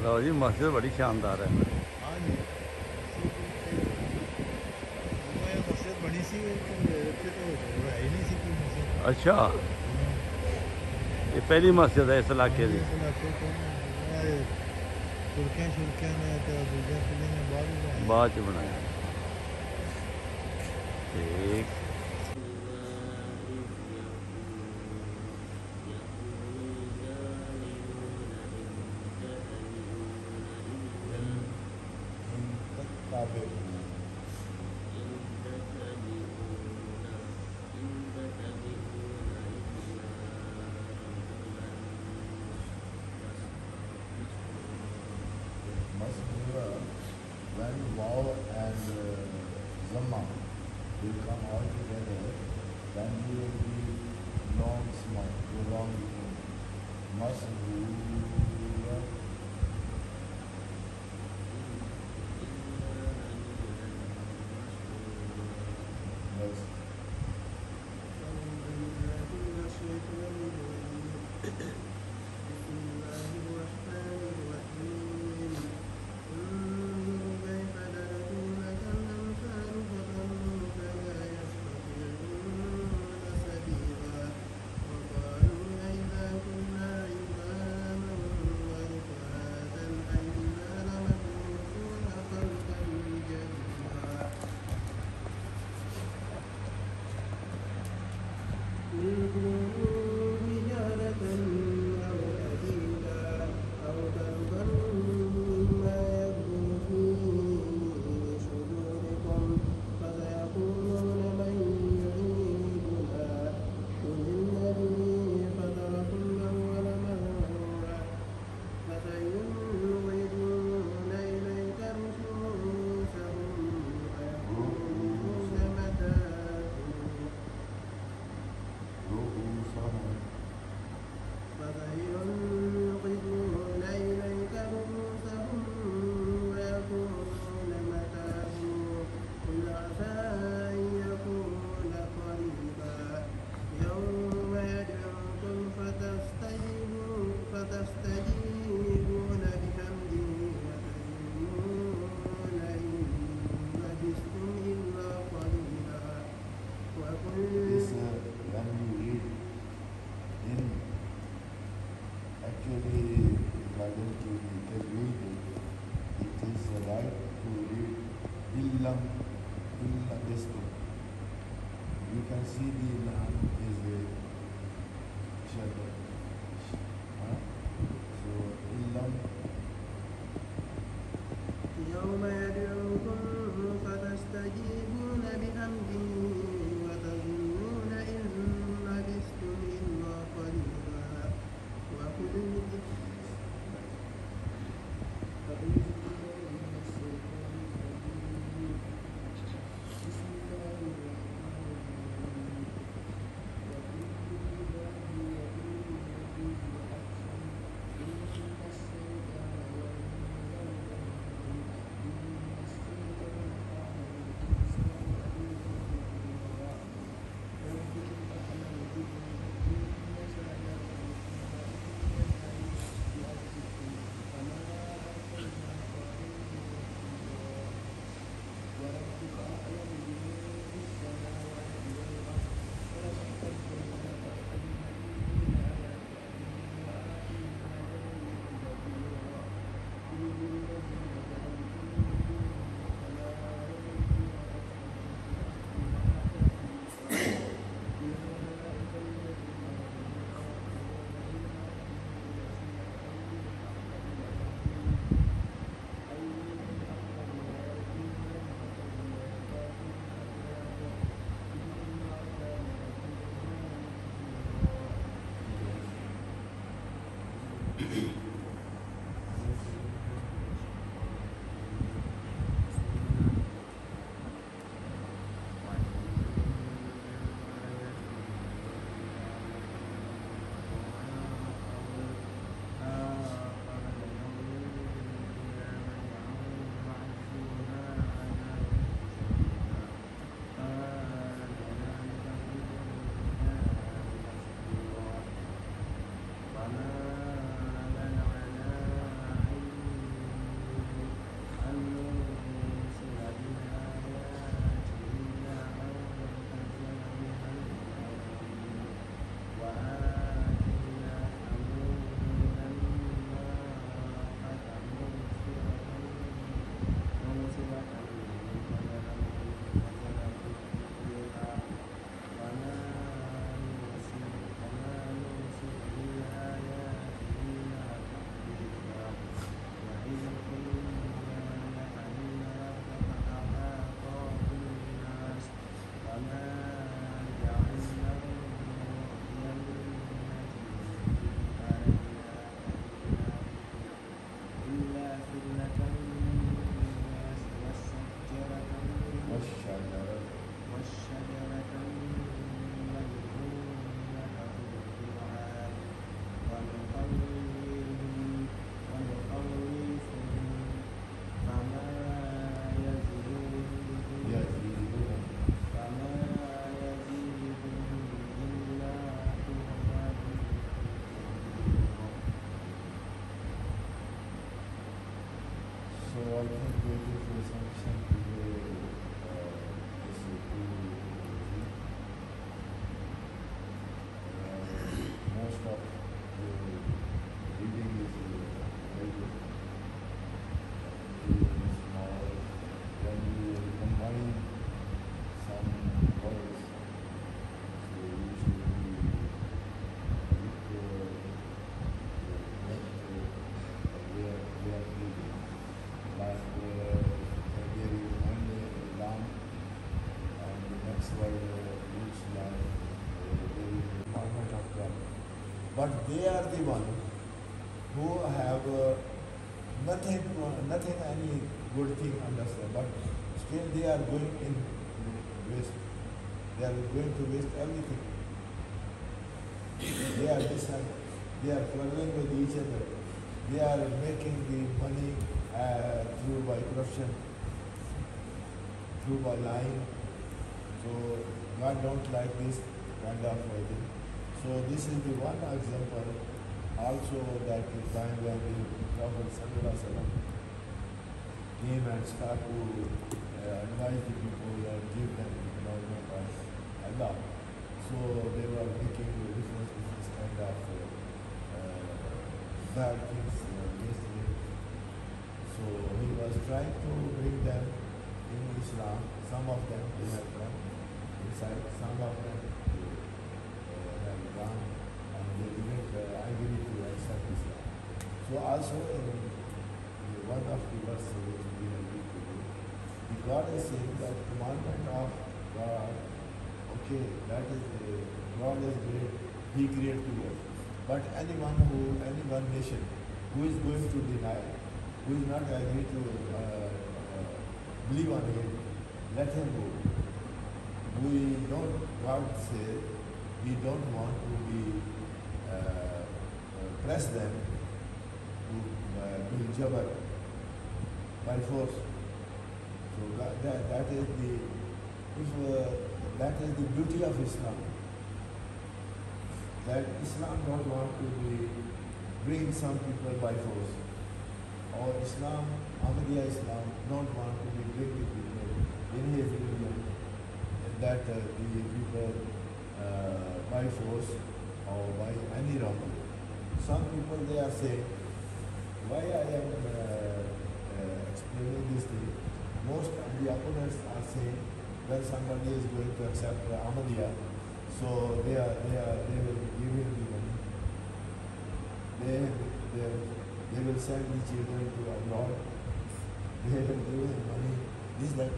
लो जी मस्जिद बड़ी शानदार है। हाँ जी, मस्जिद बड़ी सी इतने तो है ही नहीं सी कोई मस्जिद। अच्छा, ये पहली मस्जिद है इस हाँ इलाके जी, की। इस इलाके को तुर्कियाँ शुल्कियाँ ने तो दूजा फिल्म ने बाद में बनाया। बाद च बनाया। ठीक। When Waw and Zamma will come all together, then we will be long small, long Masrura. Yes. You can see the lamb is a shepherd. So illam يوم يدعوكم فتستجيبون بحمده وتظنون إن لبثتم إلا قليلا وقل sanction today is to most of the reading is very good. It is small. When you combine some words, so you should be where reading. Like there is one lamb and the next word which lamb there is a movement of them. But they are the one who have nothing any good thing understand. But still they are going in waste. They are going to waste everything. They are they are quarreling with each other. They are making the money through by corruption, through by lying. So God don't like this kind of thing. So this is the one example also that the time when the Prophet Sallallahu Alaihi Wasallam came and start to advise the people and give them the commandment of Allah. So they were making different kind of bad things against him. So he was trying to bring them in Islam. Some of them they have come inside, some of them they have gone and they didn't agree to accept Islam. So also in one of the verses which we have read today, the God is saying that commandment of God, okay, that is God is great, He created the world. But any one nation who is going to deny, who is not agree to believe on Him, let him go. We don't, God say, we don't want to be press them to jabr by force. So that is the beauty of Islam. That Islam don't want to bring some people by force, or Ahmadiyya Islam don't want to bring the people in his religion, that the people by force or by any wrongdoing. Some people they are saying, why I am explaining this thing? Most of the opponents are saying when somebody is going to accept Ahmadiyya, so they will give him the money. They will send the children to abroad. They will give him money. This that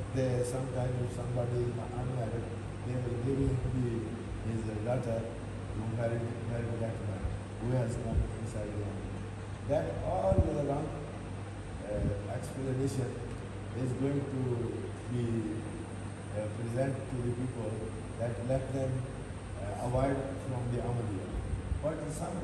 sometimes if somebody is unmarried, they will give him his daughter to marry that man who has come inside the home. That all wrong explanation is going to be present to the people that let them avoid from the Ahmadiyya. But some